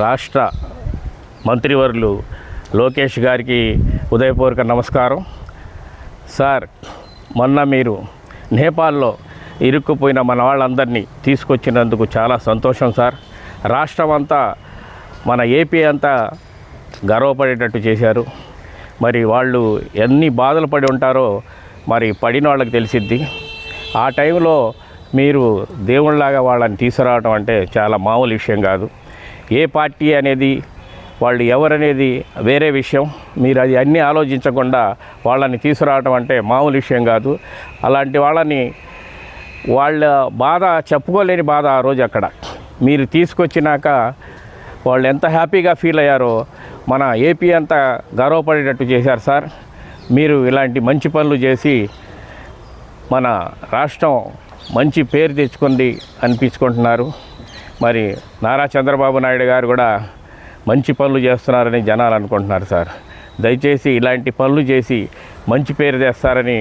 రాష్ట్ర మంత్రివర్యులు లోకేష్ గారికి ఉదయపూర్వక నమస్కారం. సార్, మొన్న మీరు నేపాల్లో ఇరుక్కుపోయిన మన వాళ్ళందరినీ తీసుకొచ్చినందుకు చాలా సంతోషం సార్. రాష్ట్రం అంతా, మన ఏపీ అంతా గర్వపడేటట్టు చేశారు. మరి వాళ్ళు ఎన్ని బాధలు పడి ఉంటారో మరి పడిన వాళ్ళకి తెలిసిద్ది. ఆ టైంలో మీరు దేవుళ్ళలాగా వాళ్ళని తీసుకురావడం అంటే చాలా మామూలు విషయం కాదు. ఏ పార్టీ అనేది, వాళ్ళు ఎవరనేది వేరే విషయం. మీరు అది అన్నీ ఆలోచించకుండా వాళ్ళని తీసుకురావడం అంటే మామూలు విషయం కాదు. అలాంటి వాళ్ళని, వాళ్ళ బాధ చెప్పుకోలేని బాధ ఆ రోజు అక్కడ మీరు తీసుకొచ్చినాక వాళ్ళు ఎంత హ్యాపీగా ఫీల్ అయ్యారో మన ఏపీ అంతా గర్వపడేటట్టు చేశారు సార్. మీరు ఇలాంటి మంచి పనులు చేసి మన రాష్ట్రం మంచి పేరు తెచ్చుకుంది అనిపించుకుంటున్నారు. మరి నారా చంద్రబాబు నాయుడు గారు కూడా మంచి పనులు చేస్తున్నారని జనాలు అనుకుంటున్నారు సార్. దయచేసి ఇలాంటి పనులు చేసి మంచి పేరు తెస్తారని